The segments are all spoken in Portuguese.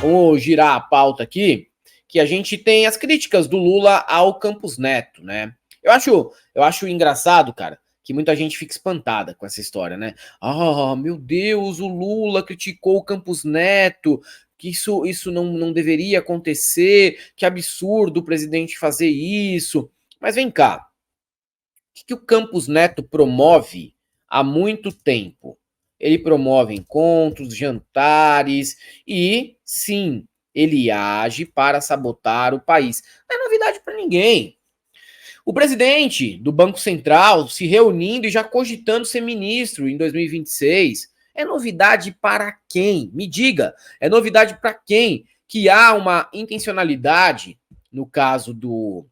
Vamos girar a pauta aqui, que a gente tem as críticas do Lula ao Campos Neto, né? Eu acho engraçado, cara, que muita gente fica espantada com essa história, né? Ah, meu Deus, o Lula criticou o Campos Neto, que isso não deveria acontecer, que absurdo o presidente fazer isso. Mas vem cá, o que o Campos Neto promove há muito tempo? Ele promove encontros, jantares e, sim, ele age para sabotar o país. Não é novidade para ninguém. O presidente do Banco Central se reunindo e já cogitando ser ministro em 2026. É novidade para quem? Me diga, é novidade para quem que há uma intencionalidade, no caso do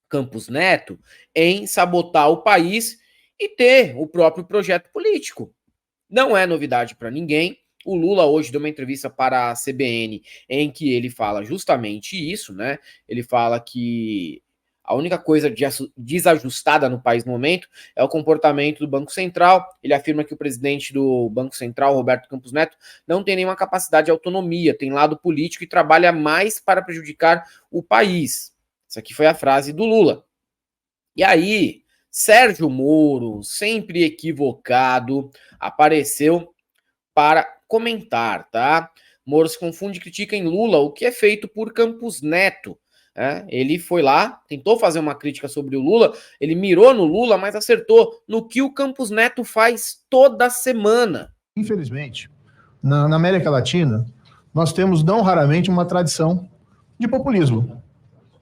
Campos Neto, em sabotar o país e ter o próprio projeto político. Não é novidade para ninguém. O Lula hoje deu uma entrevista para a CBN em que ele fala justamente isso, né? Ele fala que a única coisa desajustada no país no momento é o comportamento do Banco Central. Ele afirma que o presidente do Banco Central, Roberto Campos Neto, não tem nenhuma capacidade de autonomia, tem lado político e trabalha mais para prejudicar o país. Essa aqui foi a frase do Lula. E aí, Sérgio Moro, sempre equivocado, apareceu para comentar, tá? Moro se confunde e critica em Lula o que é feito por Campos Neto. Ele foi lá, tentou fazer uma crítica sobre o Lula, ele mirou no Lula, mas acertou no que o Campos Neto faz toda semana. Infelizmente, na América Latina, nós temos não raramente uma tradição de populismo.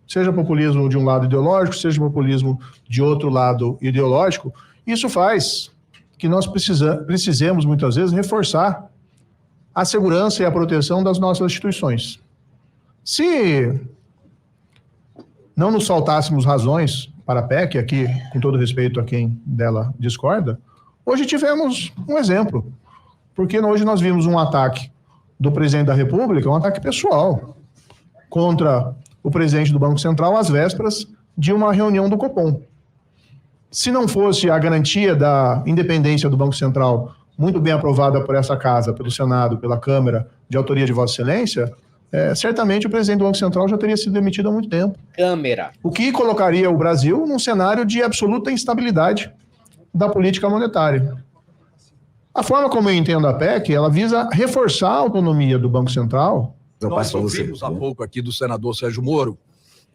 Seja populismo de um lado ideológico, seja populismo de outro lado ideológico. Isso faz que nós precisemos, muitas vezes, reforçar a segurança e a proteção das nossas instituições. Se não nos faltássemos razões para a PEC, aqui, com todo respeito a quem dela discorda, hoje tivemos um exemplo. Porque hoje nós vimos um ataque do presidente da República, um ataque pessoal, contra o presidente do Banco Central às vésperas de uma reunião do Copom. Se não fosse a garantia da independência do Banco Central, muito bem aprovada por essa casa, pelo Senado, pela Câmara, de autoria de Vossa Excelência, certamente o presidente do Banco Central já teria sido demitido há muito tempo. Câmara. O que colocaria o Brasil num cenário de absoluta instabilidade da política monetária. A forma como eu entendo a PEC, ela visa reforçar a autonomia do Banco Central. Nós ouvimos há pouco aqui do senador Sérgio Moro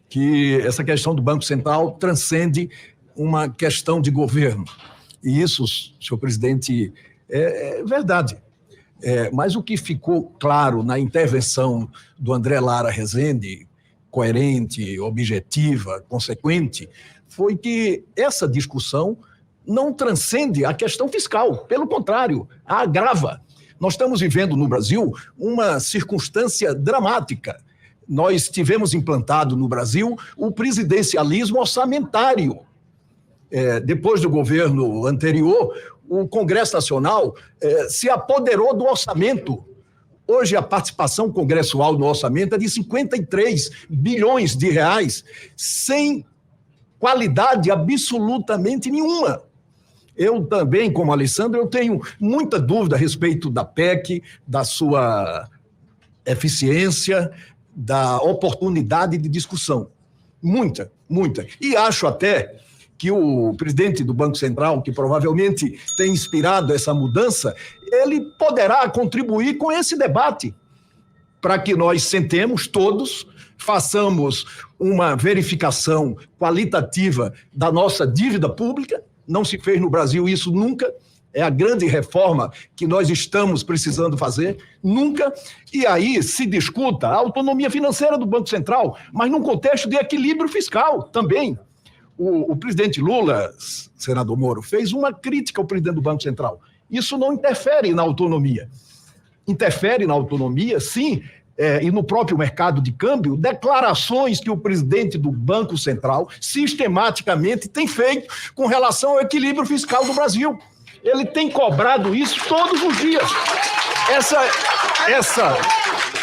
que essa questão do Banco Central transcende uma questão de governo. E isso, senhor presidente, é verdade. Mas o que ficou claro na intervenção do André Lara Rezende, coerente, objetiva, consequente, foi que essa discussão não transcende a questão fiscal. Pelo contrário, a agrava. Nós estamos vivendo no Brasil uma circunstância dramática. Nós tivemos implantado no Brasil o presidencialismo orçamentário. Depois do governo anterior, o Congresso Nacional se apoderou do orçamento. Hoje, a participação congressual no orçamento é de 53 bilhões de reais, sem qualidade absolutamente nenhuma. Eu também, como Alessandro, eu tenho muita dúvida a respeito da PEC, da sua eficiência, da oportunidade de discussão. Muita, muita. E acho até que o presidente do Banco Central, que provavelmente tem inspirado essa mudança, ele poderá contribuir com esse debate, para que nós sentemos todos, façamos uma verificação qualitativa da nossa dívida pública. Não se fez no Brasil isso nunca, é a grande reforma que nós estamos precisando fazer, nunca, e aí se discuta a autonomia financeira do Banco Central, mas num contexto de equilíbrio fiscal também. O presidente Lula, senador Moro, fez uma crítica ao presidente do Banco Central. Isso não interfere na autonomia. Interfere na autonomia, sim, e no próprio mercado de câmbio, declarações que o presidente do Banco Central sistematicamente tem feito com relação ao equilíbrio fiscal do Brasil. Ele tem cobrado isso todos os dias.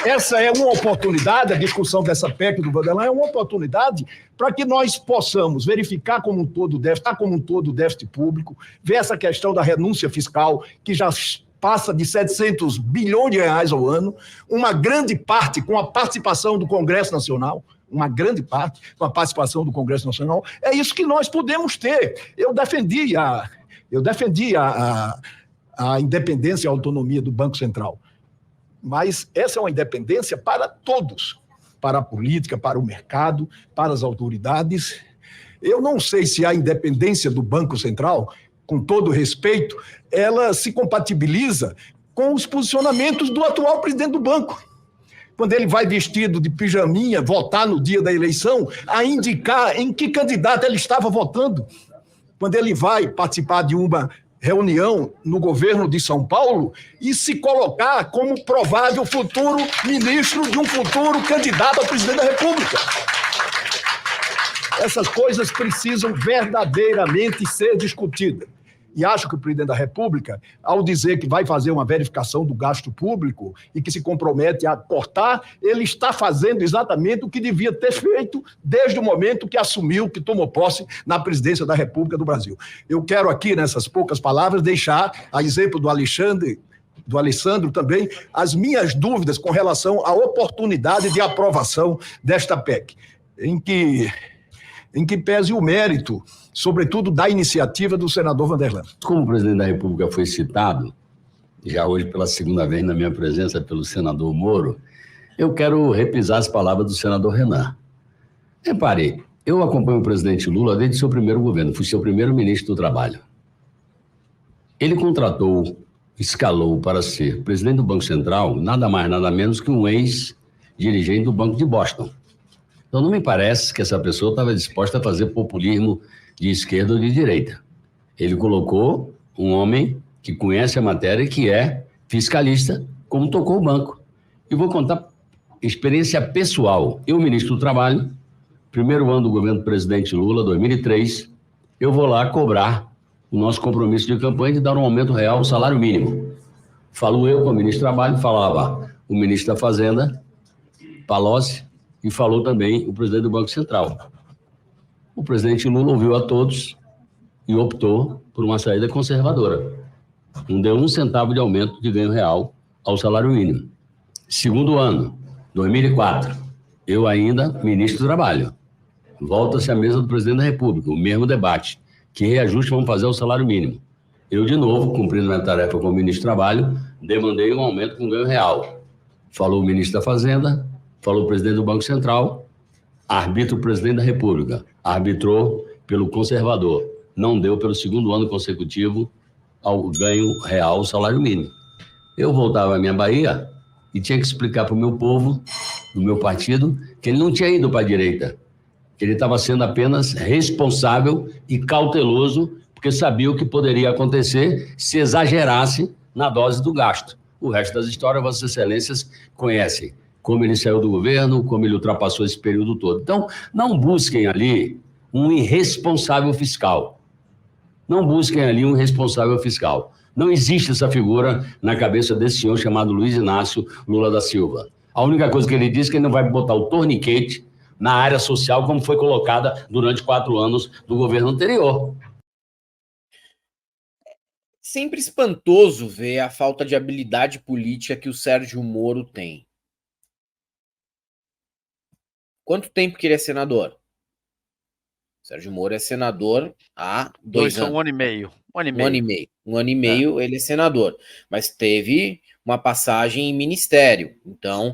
Essa é uma oportunidade, a discussão dessa PEC do Vanderlan é uma oportunidade para que nós possamos verificar como um todo o déficit, como um todo o déficit público, ver essa questão da renúncia fiscal, que já passa de 700 bilhões de reais ao ano, uma grande parte com a participação do Congresso Nacional, uma grande parte com a participação do Congresso Nacional. É isso que nós podemos ter. Eu defendi a independência e a autonomia do Banco Central, mas essa é uma independência para todos, para a política, para o mercado, para as autoridades. Eu não sei se a independência do Banco Central, com todo respeito, ela se compatibiliza com os posicionamentos do atual presidente do banco. Quando ele vai vestido de pijaminha, votar no dia da eleição, a indicar em que candidato ele estava votando. Quando ele vai participar de uma reunião no governo de São Paulo e se colocar como provável futuro ministro de um futuro candidato a presidente da República. Essas coisas precisam verdadeiramente ser discutidas. E acho que o presidente da República, ao dizer que vai fazer uma verificação do gasto público e que se compromete a cortar, ele está fazendo exatamente o que devia ter feito desde o momento que assumiu, que tomou posse na presidência da República do Brasil. Eu quero aqui, nessas poucas palavras, deixar, a exemplo do Alessandro também, as minhas dúvidas com relação à oportunidade de aprovação desta PEC, em que pese o mérito, sobretudo da iniciativa do senador Vanderlan. Como o presidente da República foi citado, já hoje pela segunda vez na minha presença pelo senador Moro, eu quero reprisar as palavras do senador Renan. Repare, eu acompanho o presidente Lula desde seu primeiro governo, fui seu primeiro ministro do Trabalho. Ele contratou, escalou para ser presidente do Banco Central, nada mais, nada menos que um ex-dirigente do Banco de Boston. Então não me parece que essa pessoa estava disposta a fazer populismo de esquerda ou de direita. Ele colocou um homem que conhece a matéria e que é fiscalista, como tocou o banco. E vou contar experiência pessoal. Eu, ministro do Trabalho, primeiro ano do governo do presidente Lula, 2003, eu vou lá cobrar o nosso compromisso de campanha de dar um aumento real ao salário mínimo. Falo eu com o ministro do Trabalho, falava o ministro da Fazenda, Palocci, e falou também o presidente do Banco Central. O presidente Lula ouviu a todos e optou por uma saída conservadora. Não deu um centavo de aumento de ganho real ao salário mínimo. Segundo ano, 2004, eu ainda ministro do Trabalho. Volta-se à mesa do presidente da República, o mesmo debate. Que reajuste vamos fazer ao salário mínimo? Eu, de novo, cumprindo minha tarefa como ministro do Trabalho, demandei um aumento com ganho real. Falou o ministro da Fazenda, falou o presidente do Banco Central, arbitra o presidente da República, arbitrou pelo conservador, não deu pelo segundo ano consecutivo ao ganho real, salário mínimo. Eu voltava à minha Bahia e tinha que explicar para o meu povo, do meu partido, que ele não tinha ido para a direita, que ele estava sendo apenas responsável e cauteloso, porque sabia o que poderia acontecer se exagerasse na dose do gasto. O resto das histórias, Vossas Excelências conhecem. Como ele saiu do governo, como ele ultrapassou esse período todo. Então, não busquem ali um irresponsável fiscal. Não busquem ali um irresponsável fiscal. Não existe essa figura na cabeça desse senhor chamado Luiz Inácio Lula da Silva. A única coisa que ele diz é que ele não vai botar o torniquete na área social como foi colocada durante 4 anos do governo anterior. Sempre espantoso ver a falta de habilidade política que o Sérgio Moro tem. Quanto tempo que ele é senador? Sérgio Moro é senador há 2 anos. Um ano e meio. Um ano e meio ele é senador. Mas teve uma passagem em ministério. Então,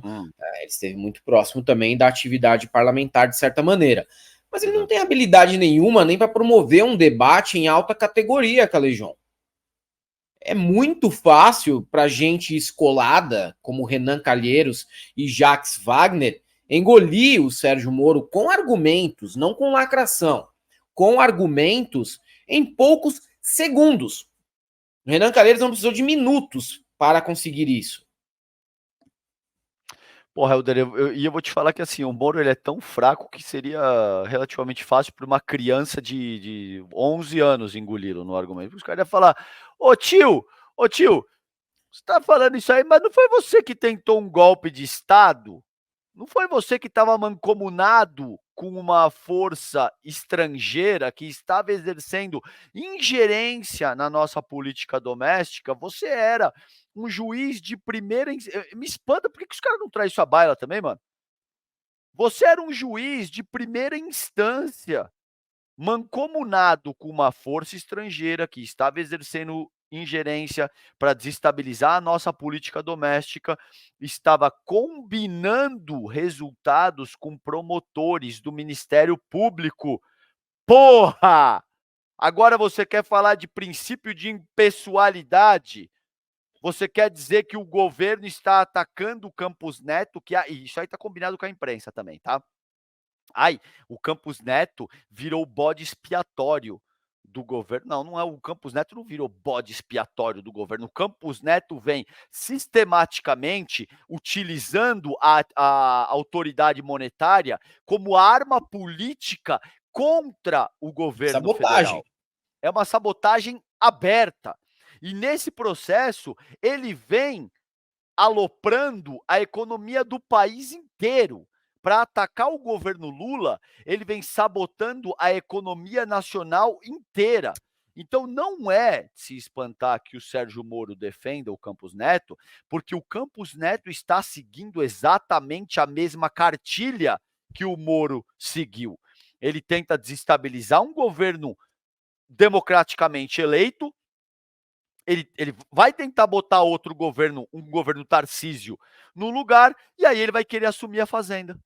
ele esteve muito próximo também da atividade parlamentar, de certa maneira. Mas ele não tem habilidade nenhuma nem para promover um debate em alta categoria, Calejão. É muito fácil para gente escolada, como Renan Calheiros e Jacques Wagner, engolir o Sérgio Moro com argumentos, não com lacração, com argumentos em poucos segundos. O Renan Calheiros não precisou de minutos para conseguir isso. Porra, Helder, eu vou te falar que assim, o Moro ele é tão fraco que seria relativamente fácil para uma criança de 11 anos engoli-lo no argumento. Os caras iam falar, ô tio, você tá falando isso aí, mas não foi você que tentou um golpe de Estado? Não foi você que estava mancomunado com uma força estrangeira que estava exercendo ingerência na nossa política doméstica, você era um juiz de primeira. Me espanta, por que os caras não trazem isso à baila também, mano? Você era um juiz de primeira instância, mancomunado com uma força estrangeira que estava exercendo ingerência para desestabilizar a nossa política doméstica, estava combinando resultados com promotores do Ministério Público. Porra! Agora você quer falar de princípio de impessoalidade? Você quer dizer que o governo está atacando o Campos Neto? Isso aí está combinado com a imprensa também, tá? O Campos Neto virou bode expiatório do governo. Não é o Campos Neto, não virou bode expiatório do governo. O Campos Neto vem sistematicamente utilizando a autoridade monetária como arma política contra o governo Sabotagem. federal. É uma sabotagem aberta. E nesse processo, ele vem aloprando a economia do país inteiro. Para atacar o governo Lula, ele vem sabotando a economia nacional inteira. Então não é se espantar que o Sérgio Moro defenda o Campos Neto, porque o Campos Neto está seguindo exatamente a mesma cartilha que o Moro seguiu. Ele tenta desestabilizar um governo democraticamente eleito. Ele vai tentar botar outro governo, um governo Tarcísio, no lugar, e aí ele vai querer assumir a Fazenda.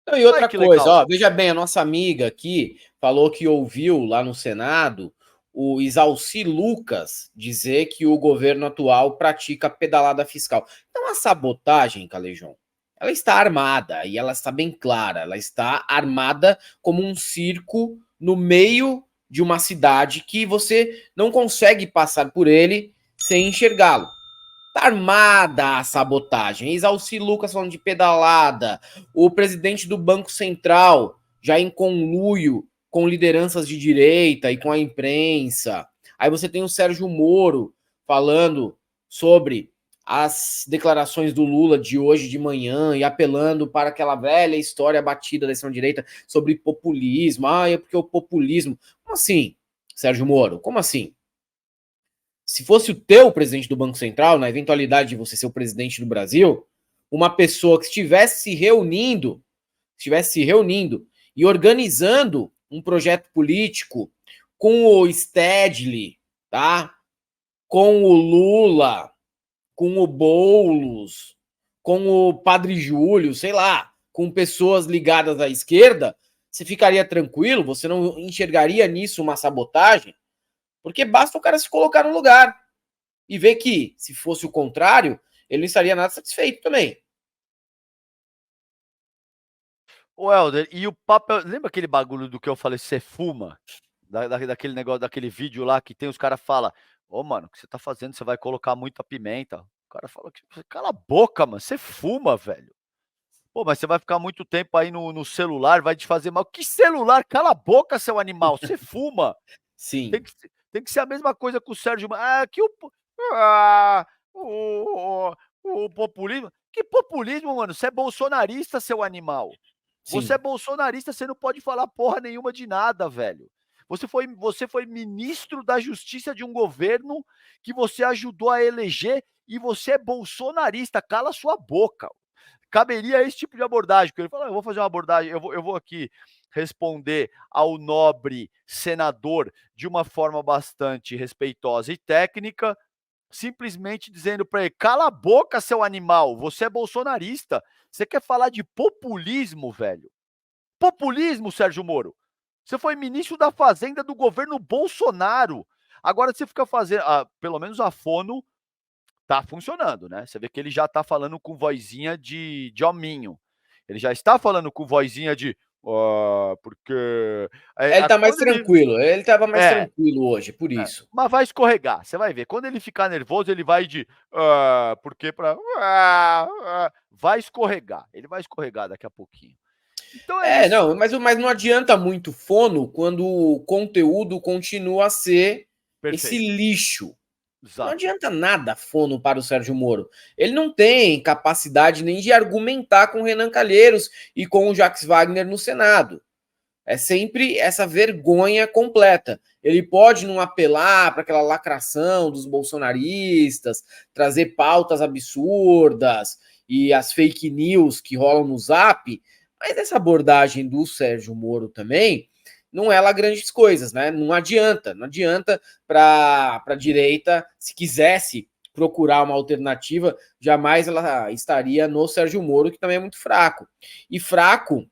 Não, e outra coisa, ó, veja bem, a nossa amiga aqui falou que ouviu lá no Senado o Isalci Lucas dizer que o governo atual pratica pedalada fiscal. Então a sabotagem, Calejão, ela está armada, e ela está bem clara, ela está armada como um circo no meio de uma cidade que você não consegue passar por ele sem enxergá-lo. Tá armada a sabotagem. Isalci Lucas falando de pedalada. O presidente do Banco Central já em conluio com lideranças de direita e com a imprensa. Aí você tem o Sérgio Moro falando sobre as declarações do Lula de hoje de manhã e apelando para aquela velha história batida da extrema-direita sobre populismo. É porque o populismo... Como assim, Sérgio Moro? Como assim? Se fosse o teu presidente do Banco Central, na eventualidade de você ser o presidente do Brasil, uma pessoa que estivesse se reunindo e organizando um projeto político com o Stedley, tá? Com o Lula, com o Boulos, com o Padre Júlio, sei lá, com pessoas ligadas à esquerda, você ficaria tranquilo? Você não enxergaria nisso uma sabotagem? Porque basta o cara se colocar no lugar e ver que, se fosse o contrário, ele não estaria nada satisfeito também. Ô, Helder, e o papel. Lembra aquele bagulho do que eu falei, você fuma? Daquele negócio, daquele vídeo lá que tem os caras falam: Ô, mano, o que você tá fazendo? Você vai colocar muita pimenta. O cara fala: cala a boca, mano, você fuma, velho. Pô, mas você vai ficar muito tempo aí no celular, vai te fazer mal. Que celular? Cala a boca, seu animal, você fuma. Sim. Tem que ser a mesma coisa com o Sérgio. O populismo. Que populismo, mano? Você é bolsonarista, seu animal. Sim. Você é bolsonarista, você não pode falar porra nenhuma de nada, velho. Você foi ministro da Justiça de um governo que você ajudou a eleger e você é bolsonarista. Cala sua boca. Caberia esse tipo de abordagem, porque ele fala: eu vou fazer uma abordagem, eu vou aqui responder ao nobre senador de uma forma bastante respeitosa e técnica, simplesmente dizendo para ele: cala a boca, seu animal, você é bolsonarista. Você quer falar de populismo, velho? Populismo, Sérgio Moro. Você foi ministro da Fazenda do governo Bolsonaro. Agora você fica fazendo, pelo menos a fono tá funcionando, né? Você vê que ele já tá falando com vozinha de hominho. Ele já está falando com vozinha de porque... Ele tá mais tranquilo. Ele tava mais tranquilo hoje, por isso. Mas vai escorregar, você vai ver. Quando ele ficar nervoso, ele vai de... porque pra... vai escorregar. Ele vai escorregar daqui a pouquinho. Então isso. Não, mas não adianta muito fono quando o conteúdo continua a ser esse lixo. Não adianta nada fono para o Sérgio Moro. Ele não tem capacidade nem de argumentar com o Renan Calheiros e com o Jacques Wagner no Senado. É sempre essa vergonha completa. Ele pode não apelar para aquela lacração dos bolsonaristas, trazer pautas absurdas e as fake news que rolam no Zap, mas essa abordagem do Sérgio Moro também não é lá grandes coisas, né? Não adianta para a direita, se quisesse procurar uma alternativa, jamais ela estaria no Sérgio Moro, que também é muito fraco. E fraco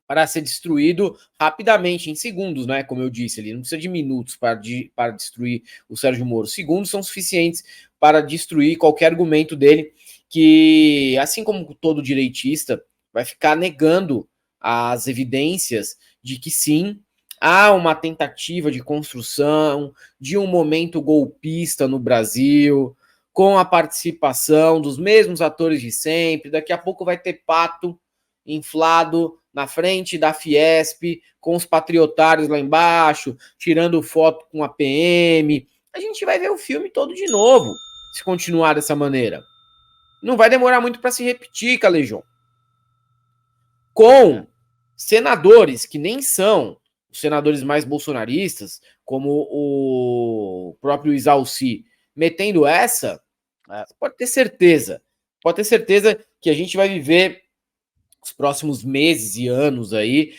para ser destruído rapidamente, em segundos, né? Como eu disse, ele não precisa de minutos para destruir o Sérgio Moro. Segundos são suficientes para destruir qualquer argumento dele, que, assim como todo direitista, vai ficar negando as evidências de que sim, há uma tentativa de construção de um momento golpista no Brasil, com a participação dos mesmos atores de sempre. Daqui a pouco vai ter pato inflado na frente da Fiesp, com os patriotários lá embaixo, tirando foto com a PM. A gente vai ver o filme todo de novo, se continuar dessa maneira. Não vai demorar muito para se repetir, Calejão. Com senadores que nem são os senadores mais bolsonaristas, como o próprio Isalci, metendo essa, você pode ter certeza que a gente vai viver os próximos meses e anos aí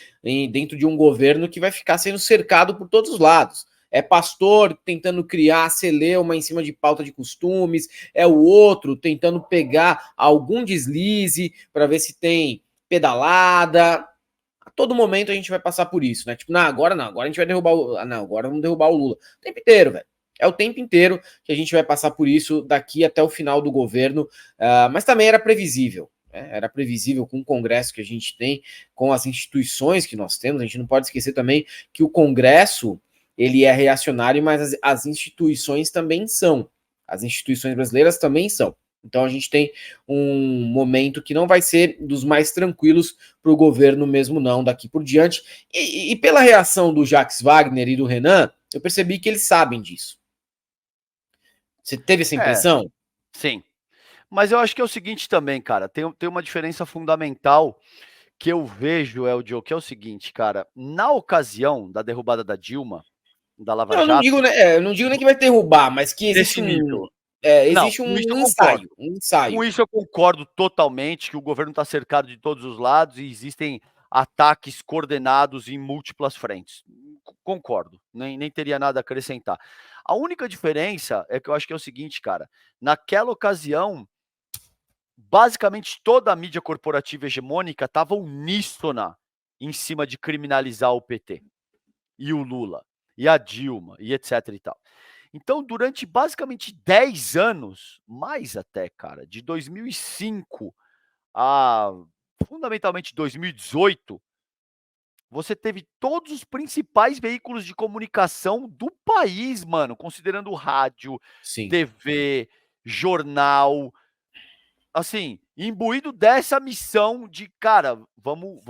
dentro de um governo que vai ficar sendo cercado por todos os lados. É pastor tentando criar celeuma em cima de pauta de costumes, é o outro tentando pegar algum deslize para ver se tem pedalada. A todo momento a gente vai passar por isso, né? Tipo, não, agora a gente vai derrubar o... não, agora vamos derrubar o Lula. O tempo inteiro, velho. É o tempo inteiro que a gente vai passar por isso daqui até o final do governo, mas também era previsível. Era previsível com o Congresso que a gente tem, com as instituições que nós temos. A gente não pode esquecer também que o Congresso, ele é reacionário, mas as instituições também são. As instituições brasileiras também são. Então a gente tem um momento que não vai ser dos mais tranquilos para o governo mesmo não, daqui por diante. E pela reação do Jacques Wagner e do Renan, eu percebi que eles sabem disso. Você teve essa impressão? Sim. Mas eu acho que é o seguinte também, cara, tem uma diferença fundamental que eu vejo, Eldio, que é o seguinte, cara, na ocasião da derrubada da Dilma, da Lava Não, Jato... eu não digo nem que vai derrubar, mas que existe existe um ensaio. Com isso eu concordo totalmente que o governo está cercado de todos os lados e existem ataques coordenados em múltiplas frentes. Concordo, nem teria nada a acrescentar. A única diferença é que eu acho que é o seguinte, cara, naquela ocasião, basicamente toda a mídia corporativa hegemônica estava uníssona em cima de criminalizar o PT, e o Lula, e a Dilma, e etc e tal. Então, durante basicamente 10 anos, mais até, cara, de 2005 a fundamentalmente 2018, você teve todos os principais veículos de comunicação do país, mano, considerando rádio, Sim. TV, jornal, assim, imbuído dessa missão de, cara, vamos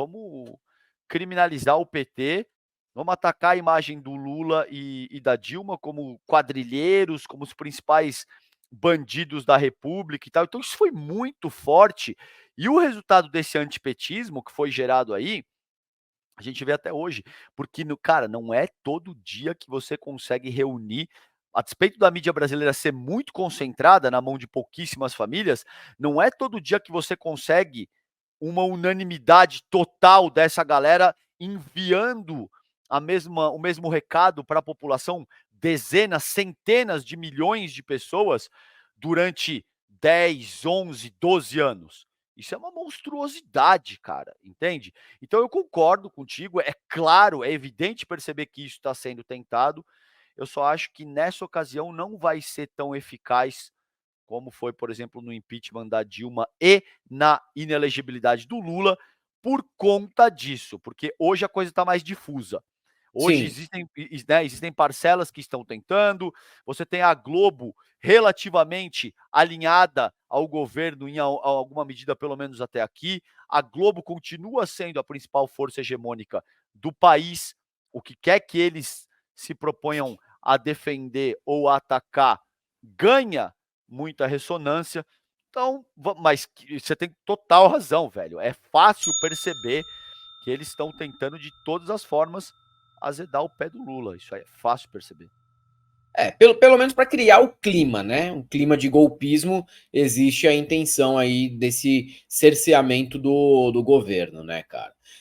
criminalizar o PT, vamos atacar a imagem do Lula e da Dilma como quadrilheiros, como os principais bandidos da república e tal. Então isso foi muito forte, e o resultado desse antipetismo que foi gerado aí, a gente vê até hoje, porque, cara, não é todo dia que você consegue reunir, a despeito da mídia brasileira ser muito concentrada na mão de pouquíssimas famílias, não é todo dia que você consegue uma unanimidade total dessa galera enviando o mesmo recado para a população, dezenas, centenas de milhões de pessoas durante 10, 11, 12 anos. Isso é uma monstruosidade, cara, entende? Então eu concordo contigo, é claro, é evidente perceber que isso está sendo tentado. Eu só acho que nessa ocasião não vai ser tão eficaz como foi, por exemplo, no impeachment da Dilma e na inelegibilidade do Lula, por conta disso, porque hoje a coisa está mais difusa. Hoje existem parcelas que estão tentando, você tem a Globo relativamente alinhada ao governo em alguma medida, pelo menos até aqui. A Globo continua sendo a principal força hegemônica do país. O que quer que eles se proponham a defender ou a atacar, ganha muita ressonância. Então, mas você tem total razão, velho. É fácil perceber que eles estão tentando de todas as formas azedar o pé do Lula. Isso aí é fácil perceber. Pelo menos para criar o clima, né? Um clima de golpismo, existe a intenção aí desse cerceamento do governo, né, cara?